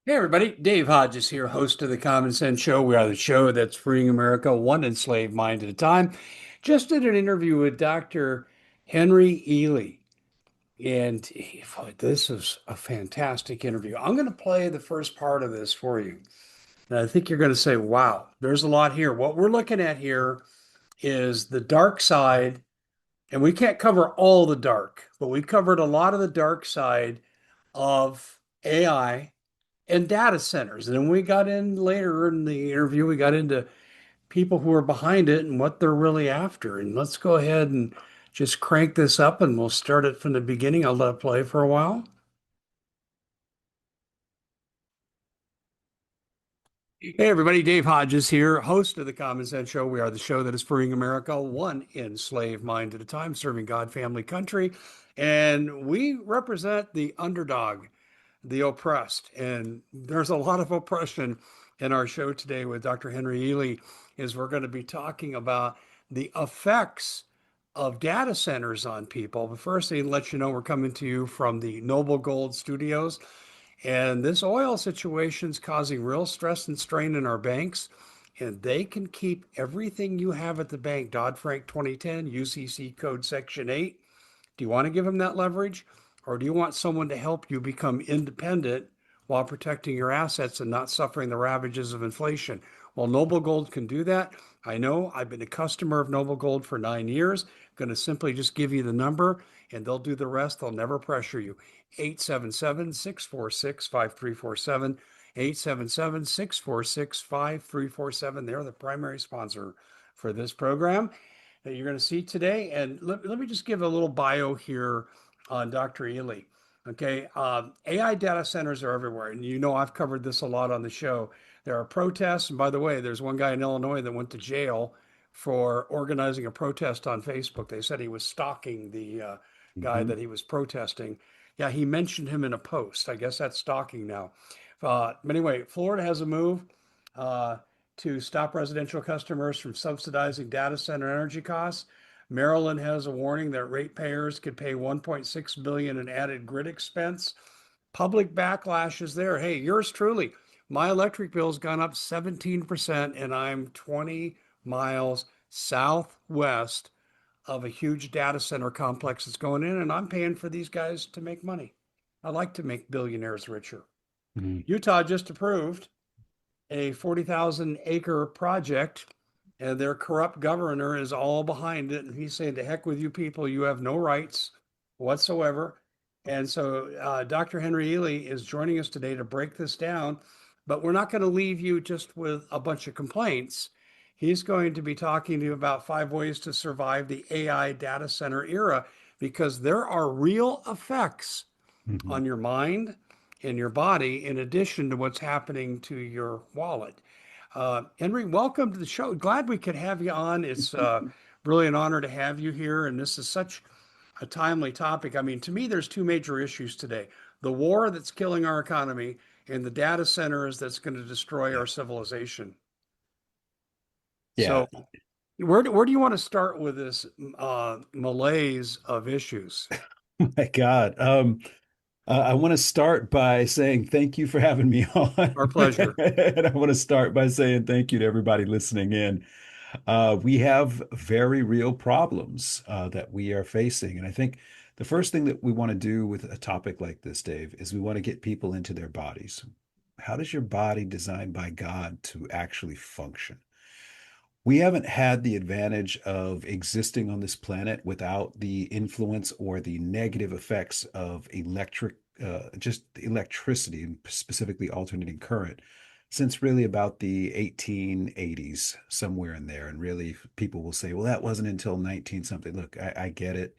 Hey everybody, Dave Hodges here, host of the Common Sense Show. We are the show that's freeing America one enslaved mind at a time. Just did an interview with Dr. Henry Ely, and this is a fantastic interview. I'm going to play the first part of this for you. And I think you're going to say, wow, there's a lot here. What we're looking at here is the dark side, and we can't cover all the dark, but we covered a lot of the dark side of AI and data centers. And then we got in later in the interview, we got into people who are behind it and what they're really after. And let's go ahead and just crank this up and we'll start it from the beginning. I'll let it play for a while. Hey, everybody, Dave Hodges here, host of the Common Sense Show. We are the show that is freeing America one enslaved mind at a time, serving God, family, country. And we represent the underdog, the oppressed. And there's a lot of oppression in our show today with Dr. Henry Ely, is we're going to be talking about the effects of data centers on people. But first, I let you know we're coming to you from the Noble Gold Studios. And this oil situation is causing real stress and strain in our banks. And they can keep everything you have at the bank, Dodd-Frank 2010, UCC code section 8. Do you want to give them that leverage? Or do you want someone to help you become independent while protecting your assets and not suffering the ravages of inflation? Well, Noble Gold can do that. I know I've been a customer of Noble Gold for 9 years. Going to simply just give you the number and they'll do the rest. They'll never pressure you. 877-646-5347. 877-646-5347. They're the primary sponsor for this program that you're going to see today. And let me just give a little bio here on Dr. Ely. Okay, AI data centers are everywhere. And you know, I've covered this a lot on the show. There are protests. And by the way, there's one guy in Illinois that went to jail for organizing a protest on Facebook. They said he was stalking the guy Mhm. that he was protesting. Yeah, he mentioned him in a post. I guess that's stalking now. But anyway, Florida has a move uh, to stop residential customers from subsidizing data center energy costs. Maryland has a warning that ratepayers could pay 1.6 billion in added grid expense. Public backlash is there. Hey, yours truly. My electric bill's gone up 17% and I'm 20 miles southwest of a huge data center complex that's going in and I'm paying for these guys to make money. I like to make billionaires richer. Mhm. Utah just approved a 40,000 acre project, and their corrupt governor is all behind it. And he's saying, to heck with you people, you have no rights whatsoever. And so Dr. Henry Ely is joining us today to break this down. But we're not going to leave you just with a bunch of complaints. He's going to be talking to you about 5 ways to survive the AI data center era because there are real effects Mhm. on your mind and your body, in addition to what's happening to your wallet. Henry, welcome to the show. Glad we could have you on. It's really an honor to have you here. And this is such a timely topic. I mean, to me, there's two major issues today: the war that's killing our economy and the data centers that's going to destroy Yeah. our civilization. Yeah. So, where do you want to start with this malaise of issues? My God. I want to start by saying thank you for having me on. Our pleasure. And I want to start by saying thank you to everybody listening in. We have very real problems that we are facing. And I think the first thing that we want to do with a topic like this, Dave, is we want to get people into their bodies. How does your body designed by God to actually function? We haven't had the advantage of existing on this planet without the influence or the negative effects of just electricity and specifically alternating current since really about the 1880s, somewhere in there. And really, people will say, well, that wasn't until 19 something. Look, I get it.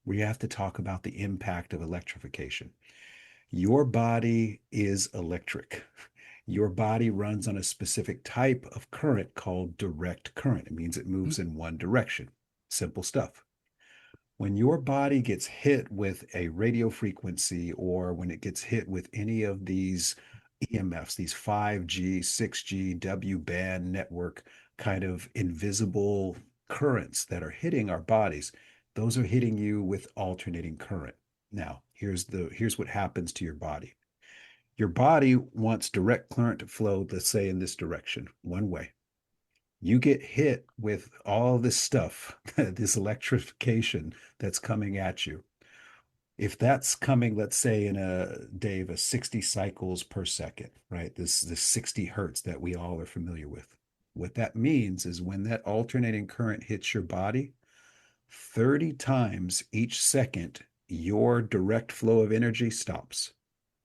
We have to talk about the impact of electrification. Your body is electric. Your body runs on a specific type of current called direct current. It means it moves in one direction. Simple stuff. When your body gets hit with a radio frequency or when it gets hit with any of these EMFs, these 5G, 6G, W band network kind of invisible currents that are hitting our bodies, those are hitting you with alternating current. Now, here's what happens to your body. Your body wants direct current to flow, let's say in this direction, one way. You get hit with all this stuff, this electrification that's coming at you. If that's coming, let's say in a Dave, a 60 cycles per second, right? This 60 hertz that we all are familiar with. What that means is when that alternating current hits your body, 30 times each second, your direct flow of energy stops.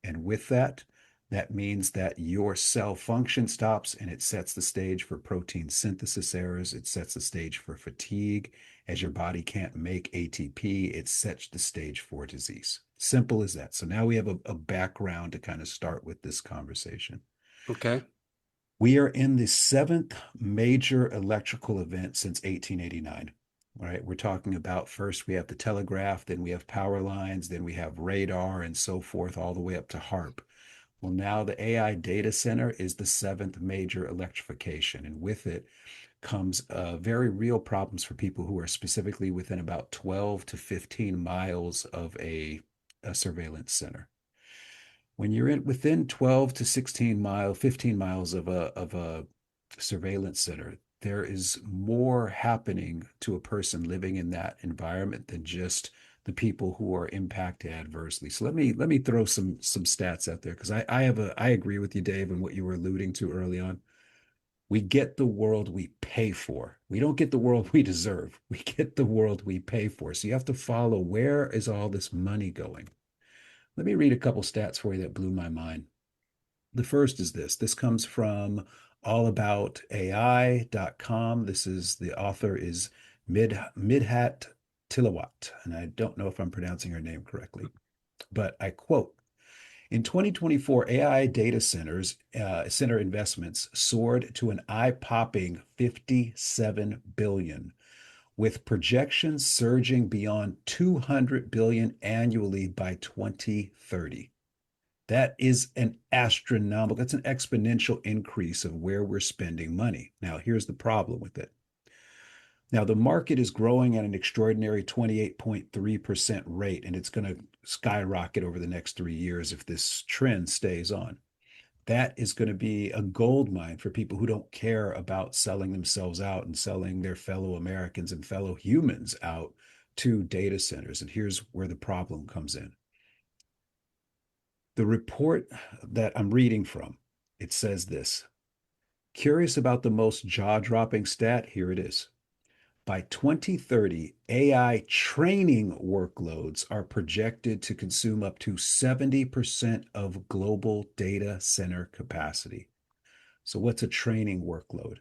And with that, that means that your cell function stops and it sets the stage for protein synthesis errors. It sets the stage for fatigue. As your body can't make ATP, it sets the stage for disease. Simple as that. So now we have a background to kind of start with this conversation. Okay. We are in the seventh major electrical event since 1889. All right, we're talking about first we have the telegraph, then we have power lines, then we have radar and so forth, all the way up to HARP. Well, now the AI data center is the seventh major electrification, and with it comes very real problems for people who are specifically within about 12 to 15 miles of a surveillance center. When you're within 12 to 15 miles of a surveillance center, there is more happening to a person living in that environment than just the people who are impacted adversely. So let me throw some stats out there because I agree with you, Dave, and what you were alluding to early on. We get the world we pay for. We don't get the world we deserve. We get the world we pay for. So you have to follow, where is all this money going? Let me read a couple stats for you that blew my mind. The first is this. This comes from allaboutai.com. This is the author is Midhat Tilawat, and I don't know if I'm pronouncing her name correctly, but I quote, in 2024, AI data center investments soared to an eye-popping 57 billion, with projections surging beyond 200 billion annually by 2030. That is an astronomical, that's an exponential increase of where we're spending money. Now, here's the problem with it. Now, the market is growing at an extraordinary 28.3% rate, and it's going to skyrocket over the next 3 years if this trend stays on. That is going to be a gold mine for people who don't care about selling themselves out and selling their fellow Americans and fellow humans out to data centers. And here's where the problem comes in. The report that I'm reading from, it says this. Curious about the most jaw-dropping stat? Here it is. By 2030, AI training workloads are projected to consume up to 70% of global data center capacity. So what's a training workload?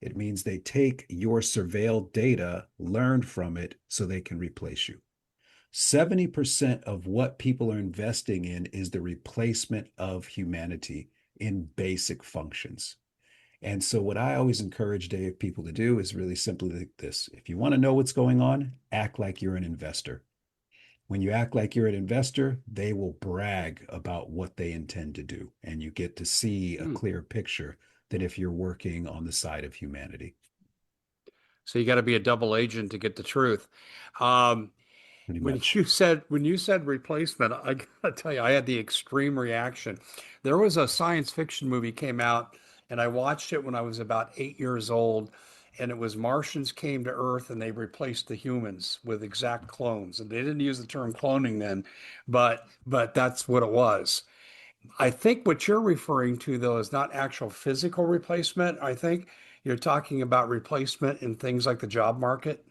It means they take your surveilled data, learn from it, so they can replace you. 70% of what people are investing in is the replacement of humanity in basic functions. And so, what I always encourage Dave people to do is really simply like this. If you want to know what's going on, act like you're an investor. When you act like you're an investor, they will brag about what they intend to do. And you get to see a Hmm. clear picture than if you're working on the side of humanity. So you got to be a double agent to get the truth. Um, Pretty when much. you said replacement, I gotta tell you, I had the extreme reaction. There was a science fiction movie came out, and I watched it when I was about 8 years old, and it was Martians came to Earth and they replaced the humans with exact clones. And they didn't use the term cloning then, but that's what it was. I think what you're referring to though is not actual physical replacement. I think you're talking about replacement in things like the job market.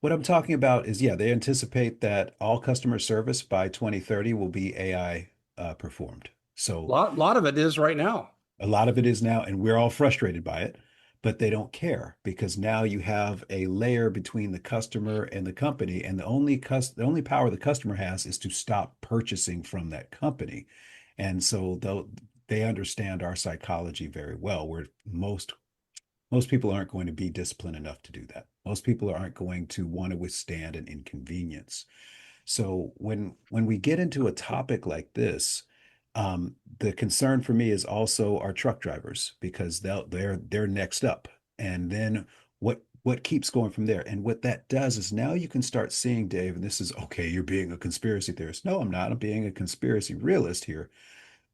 What I'm talking about is, yeah, they anticipate that all customer service by 2030 will be AI performed. A So lot of it is right now. a lot of it is now, and we're all frustrated by it, but they don't care because now you have a layer between the customer and the company, and the only power the customer has is to stop purchasing from that company. And so though they understand our psychology very well, where most people aren't going to be disciplined enough to do that. Most people aren't going to want to withstand an inconvenience. So when we get into a topic like this, the concern for me is also our truck drivers because they're next up, and then what keeps going from there. And what that does is now you can start seeing, Dave, and this is okay. You're being a conspiracy theorist. No, I'm not. I'm being a conspiracy realist here.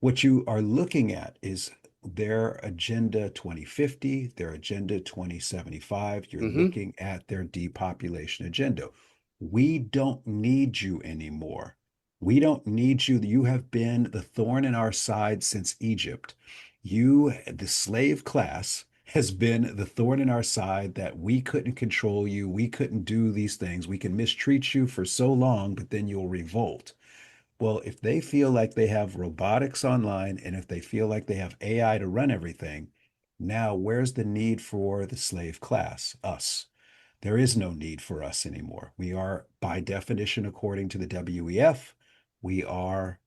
What you are looking at is their Agenda 2050, their Agenda 2075. You're Hmm. looking at their depopulation agenda. We don't need you anymore. We don't need you. You have been the thorn in our side since Egypt. You, the slave class, has been the thorn in our side that we couldn't control you. We couldn't do these things. We can mistreat you for so long, but then you'll revolt. Well, if they feel like they have robotics online and if they feel like they have AI to run everything, now where's the need for the slave class, us? There is no need for us anymore. We are, by definition, according to the WEF, we are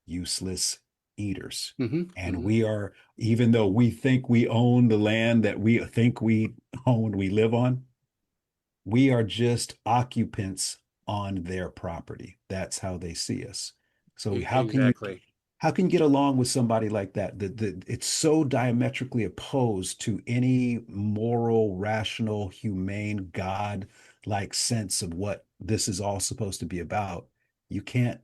useless eaters. Hmm. And Hmm. we are, even though we think we own the land that we think we own, we live on, we are just occupants on their property. That's how they see us. So Exactly. how can you get along with somebody like that? It's so diametrically opposed to any moral, rational, humane, God-like sense of what this is all supposed to be about. You can't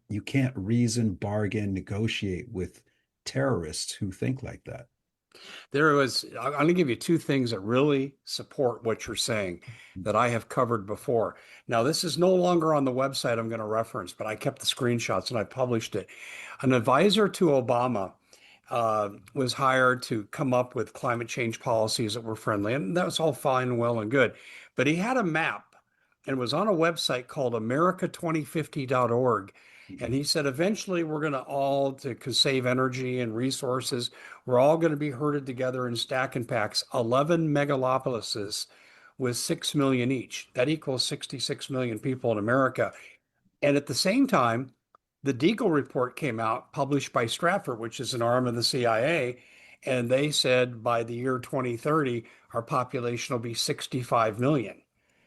reason, bargain, negotiate with terrorists who think like that. I'm going to give you two things that really support what you're saying that I have covered before. Now, this is no longer on the website I'm going to reference, but I kept the screenshots and I published it. An advisor to Obama was hired to come up with climate change policies that were friendly, and that was all fine, well, and good. But he had a map and was on a website called America2050.org. And he said, eventually, we're going to all, to save energy and resources, we're all going to be herded together in stack and packs, 11 megalopolises with 6 million each. That equals 66 million people in America. And at the same time, the Deagle report came out, published by Stratfor, which is an arm of the CIA. And they said by the year 2030, our population will be 65 million.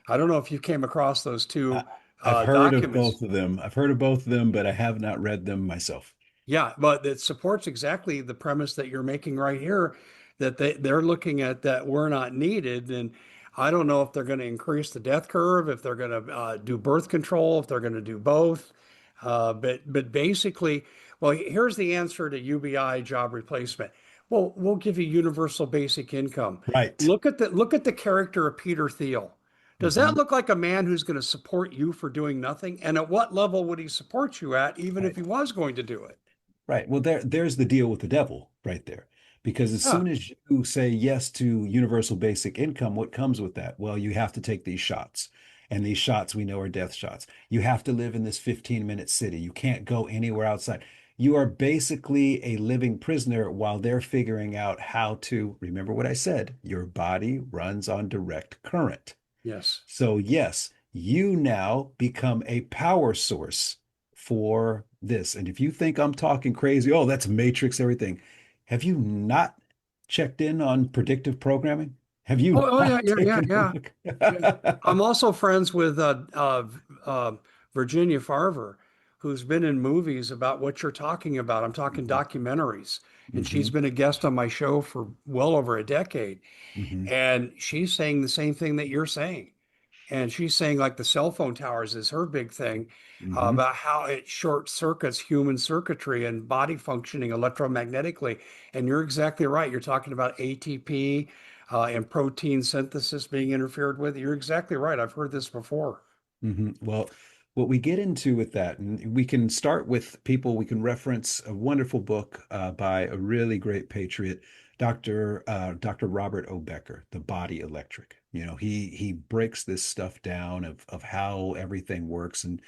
I don't know if you came across those I, two I've heard of documents. both of them. I've heard of both of them, but I have not read them myself. Yeah, but it supports exactly the premise that you're making right here, that they're looking at that we're not needed. And I don't know if they're going to increase the death curve, if they're going to do birth control, if they're going to do both. But basically, well, here's the answer to UBI job replacement. Well, we'll give you universal basic income. Right. Look at the character of Peter Thiel. Does that Mhm. look like a man who's going to support you for doing nothing? And at what level would he support you at, even if Right. he was going to do it? Right. Well, there's the deal with the devil right there. Because as Yeah. soon as you say yes to universal basic income, what comes with that? Well, you have to take these shots. And these shots we know are death shots. You have to live in this 15-minute city. You can't go anywhere outside. You are basically a living prisoner while they're figuring out how to, remember what I said, your body runs on direct current. Yes. So, yes, you now become a power source for this. And if you think I'm talking crazy, oh, that's Matrix, everything. Have you not checked in on predictive programming? Have Oh, you oh yeah, not yeah, yeah, taken a yeah. look? Yeah. I'm also friends with uh, Virginia Farver, who's been in movies about what you're talking about. I'm talking Mhm, documentaries, and she's mhm, been a guest on my show for well over a decade. mhm, And she's saying the same thing that you're saying. And she's saying like the cell phone towers is her big thing mhm, about how it short circuits human circuitry and body functioning electromagnetically. And you're exactly right. You're talking about ATP and protein synthesis being interfered with. You're exactly right. I've heard this before. mhm. Well, what we get into with that, and we can start with people, we can reference a wonderful book by a really great patriot, Dr. Robert O. Becker, The Body Electric. He breaks this stuff down of how everything works. And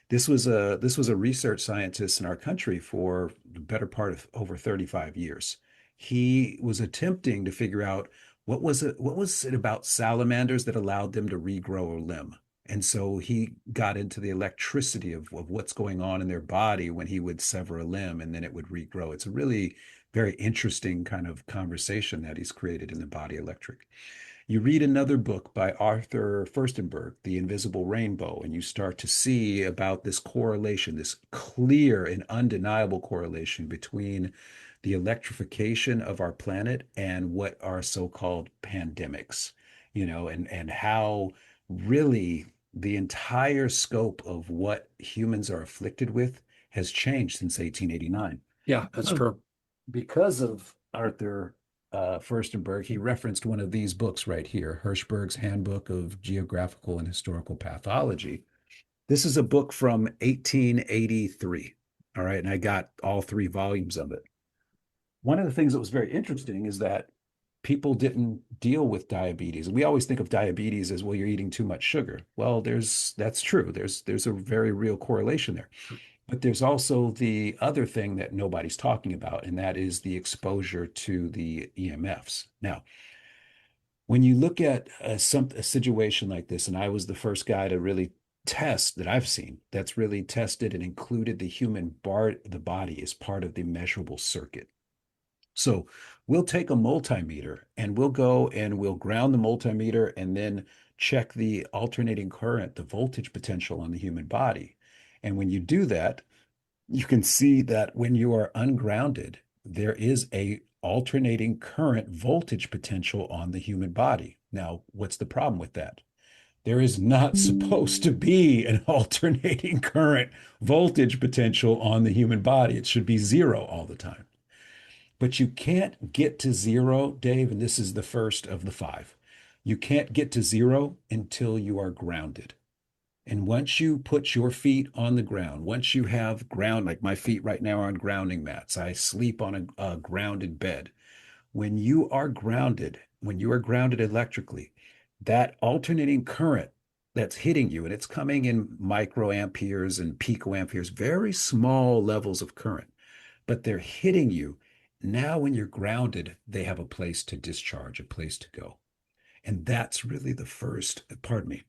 this was a research scientist in our country for the better part of over 35 years. He was attempting to figure out what was it about salamanders that allowed them to regrow a limb. And so he got into the electricity of what's going on in their body when he would sever a limb and then it would regrow. It's a really very interesting kind of conversation that he's created in The Body Electric. You read another book by Arthur Firstenberg, The Invisible Rainbow, and you start to see about this correlation, this clear and undeniable correlation between the electrification of our planet and what are so-called pandemics, and how really the entire scope of what humans are afflicted with has changed since 1889. Yeah, that's One of, true. because of Arthur Firstenberg, he referenced one of these books right here, Hirschberg's Handbook of Geographical and Historical Pathology. This is a book from 1883. All right. And I got all three volumes of it. One of the things that was very interesting is that people didn't deal with diabetes. We always think of diabetes as, well, you're eating too much sugar. Well, that's true. There's a very real correlation there. But there's also the other thing that nobody's talking about, and that is the exposure to the EMFs. Now, when you look at a situation like this, and I was the first guy to really test that I've seen that's really tested and included the body as part of the measurable circuit. So we'll take a multimeter and we'll go and we'll ground the multimeter and then check the alternating current, the voltage potential on the human body. And when you do that, you can see that when you are ungrounded, there is a alternating current voltage potential on the human body. Now, what's the problem with that? There is not supposed to be an alternating current voltage potential on the human body. It should be zero all the time. But you can't get to zero, Dave, and this is the first of the five. You can't get to zero until you are grounded. And once you put your feet on the ground, once you have ground, like my feet right now are on grounding mats, I sleep on a grounded bed. When you are grounded electrically, that alternating current that's hitting you, and it's coming in microamperes and picoamperes, very small levels of current, but they're hitting you. Now, when you're grounded, they have a place to discharge, a place to go. And that's really the first, pardon me,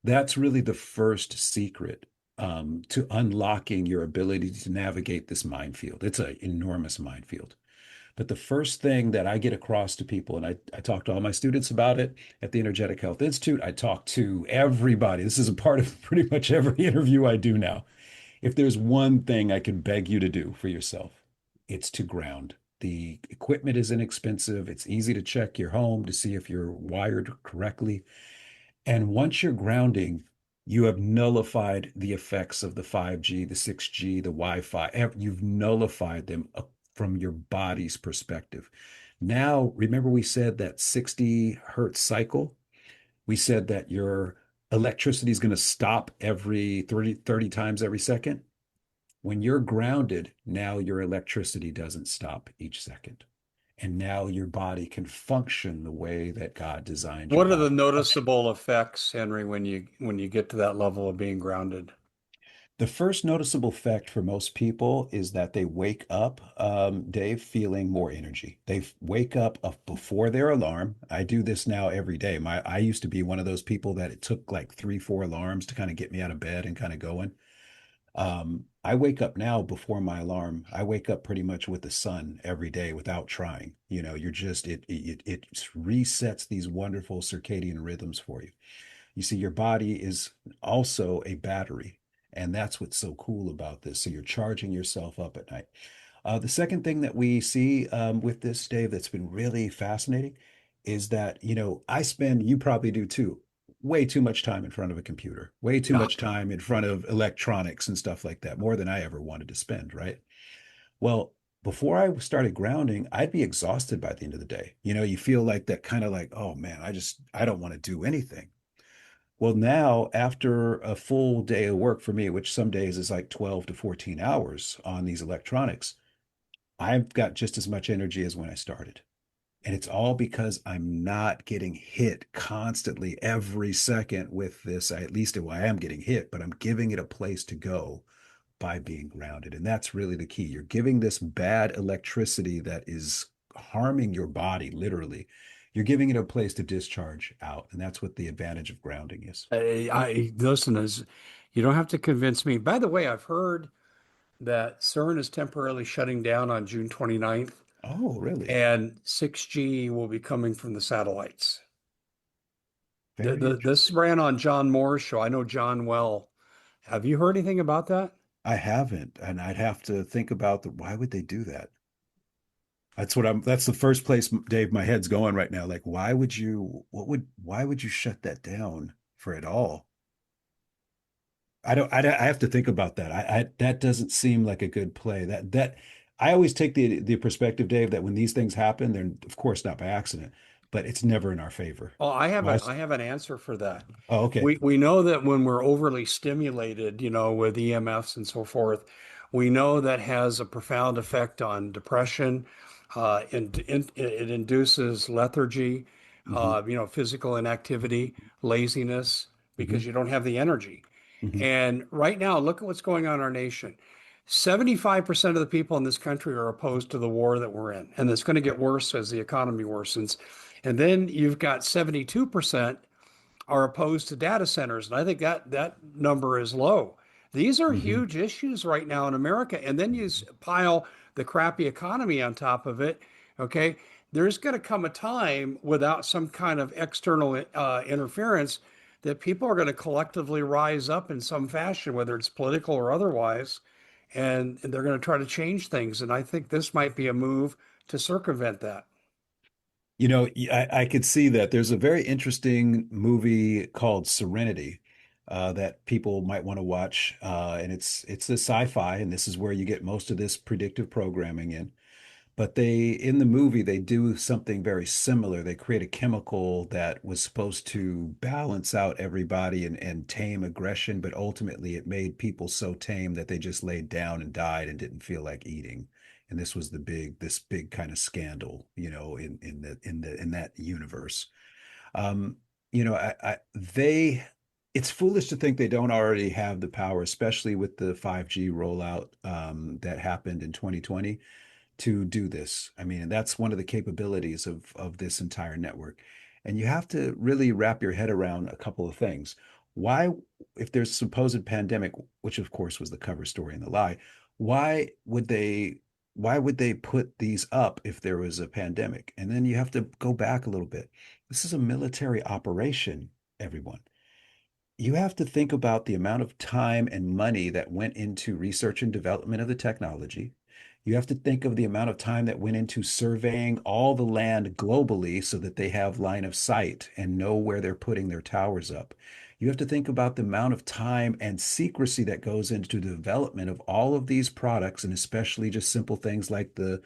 that's really the first secret to unlocking your ability to navigate this minefield. It's an enormous minefield. But the first thing that I get across to people, and I talk to all my students about it at the Energetic Health Institute, I talk to everybody. This is a part of pretty much every interview I do now. If there's one thing I can beg you to do for yourself, it's to ground. The equipment is inexpensive. It's easy to check your home to see if you're wired correctly. And once you're grounding, you have nullified the effects of the 5G, the 6G, the Wi-Fi. You've nullified them from your body's perspective. Now, remember we said that 60 hertz cycle? We said that your electricity is going to stop every 30 times every second. When you're grounded, now your electricity doesn't stop each second. And now your body can function the way that God designed your What are the body to function. noticeable effects, Henry, when you get to that level of being grounded? The first noticeable effect for most people is that they wake up, Dave, feeling more energy. Wake up before their alarm. I do this now every day. I used to be one of those people that it took like three, four alarms to kind of get me out of bed and kind of going. I wake up now before my alarm. I wake up pretty much with the sun every day without trying. You know, you're just it resets these wonderful circadian rhythms for you. You see, your body is also a battery, and that's what's so cool about this. So you're charging yourself up at night. The second thing that we see with this, Dave, that's been really fascinating is that, you probably do too, way too much time in front of a computer, way too Yeah. much time in front of electronics and stuff like that, more than I ever wanted to spend, right? Well, before I started grounding, I'd be exhausted by the end of the day. You feel like that kind of like, oh man, I don't want to do anything. Well, now after a full day of work for me, which some days is like 12 to 14 hours on these electronics, I've got just as much energy as when I started. And it's all because I'm not getting hit constantly every second with this. At least well, I am getting hit, but I'm giving it a place to go by being grounded. And that's really the key. You're giving this bad electricity that is harming your body, literally. You're giving it a place to discharge out. And that's what the advantage of grounding is. I listen, as you don't have to convince me. By the way, I've heard that CERN is temporarily shutting down on June 29th, Oh, really? and 6G will be coming from the satellites. Very This interesting. ran on John Moore's show. I know John well. Have you heard anything about that? I haven't, and I'd have to think about why would they do that? That's the first place, Dave, my head's going right now. Like, why would you shut that down for it all? I have to think about that. That doesn't seem like a good play. That I always take the perspective, Dave, that when these things happen, they're of course not by accident, but it's never in our favor. Oh, Why? I have an answer for that. Oh, okay. We know that when we're overly stimulated, with EMFs and so forth, we know that has a profound effect on depression. It induces lethargy, Hmm. physical inactivity, laziness, because Hmm. you don't have the energy. Hmm. And right now, look at what's going on in our nation. 75% of the people in this country are opposed to the war that we're in, and it's going to get worse as the economy worsens. And then you've got 72% are opposed to data centers, and I think that number is low. These are Hmm. huge issues right now in America, and then you pile the crappy economy on top of it. Okay, there's going to come a time without some kind of external interference that people are going to collectively rise up in some fashion, whether it's political or otherwise, and they're going to try to change things. And I think this might be a move to circumvent that. I could see that. There's a very interesting movie called Serenity that people might want to watch, and it's a sci-fi, and this is where you get most of this predictive programming in. But in the movie, they do something very similar. They create a chemical that was supposed to balance out everybody and tame aggression, but ultimately it made people so tame that they just laid down and died and didn't feel like eating. And this big kind of scandal, in that universe. Um, it's foolish to think they don't already have the power, especially with the 5G rollout that happened in 2020 to do this. I mean, and that's one of the capabilities of this entire network. And you have to really wrap your head around a couple of things. Why, if there's a supposed pandemic, which of course was the cover story in The Lie, why would they why would they put these up if there was a pandemic? And then you have to go back a little bit. This is a military operation, everyone. You have to think about the amount of time and money that went into research and development of the technology. You have to think of the amount of time that went into surveying all the land globally so that they have line of sight and know where they're putting their towers up. You have to think about the amount of time and secrecy that goes into the development of all of these products, and especially just simple things like the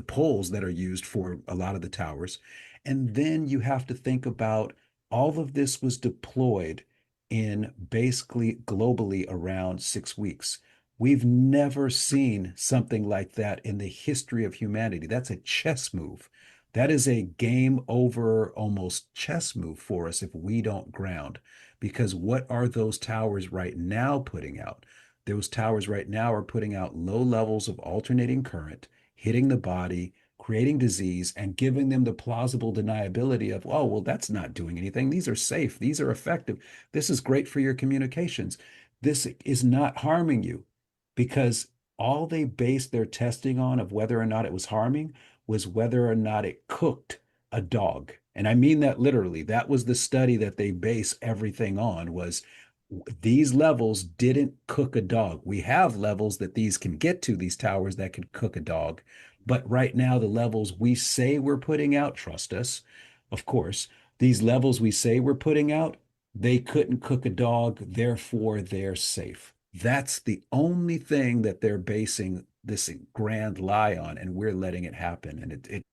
poles that are used for a lot of the towers. And then you have to think about all of this was deployed in basically globally around 6 weeks. We've never seen something like that in the history of humanity. That's a chess move. That is a game over almost chess move for us if we don't ground. Because what are those towers right now putting out? Those towers right now are putting out low levels of alternating current, hitting the body, creating disease, and giving them the plausible deniability of, oh, well, that's not doing anything. These are safe. These are effective. This is great for your communications. This is not harming you because all they based their testing on of whether or not it was harming was whether or not it cooked a dog. And I mean that literally. That was the study that they base everything on was these levels didn't cook a dog. We have levels that these can get to, these towers that can cook a dog. But right now, the levels we say we're putting out, trust us, of course, these levels we say we're putting out, they couldn't cook a dog, therefore they're safe. That's the only thing that they're basing this grand lie on, and we're letting it happen. And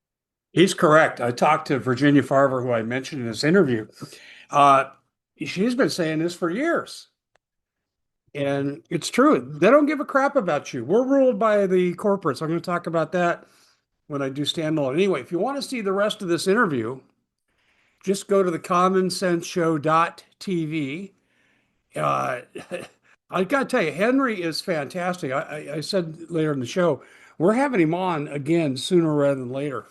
He's correct. I talked to Virginia Farver, who I mentioned in this interview. Uh, she's been saying this for years. And it's true. They don't give a crap about you. We're ruled by the corporates. I'm going to talk about that when I do standalone. Anyway, if you want to see the rest of this interview, just go to the commonsenseshow.tv. Uh, I got to tell you, Henry is fantastic. I said later in the show, we're having him on again sooner rather than later.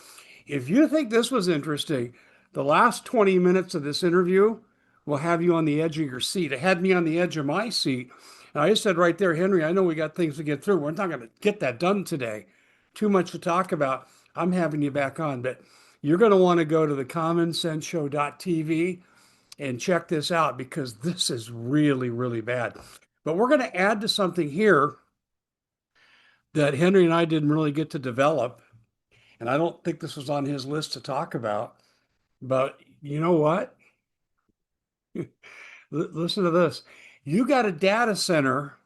If you think this was interesting, the last 20 minutes of this interview will have you on the edge of your seat. It had me on the edge of my seat. And I just said right there, Henry, I know we got things to get through. We're not going to get that done today. Too much to talk about. I'm having you back on, but you're going to want to go to the commonsenseshow.tv and check this out because this is really, really bad. But we're going to add to something here that Henry and I didn't really get to develop. And I don't think this was on his list to talk about. But you know what? Listen to this. You got a data center,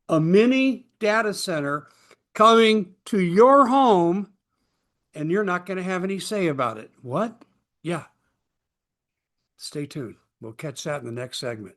a mini data center coming to your home, and you're not going to have any say about it. What? Yeah. Stay tuned. We'll catch that in the next segment.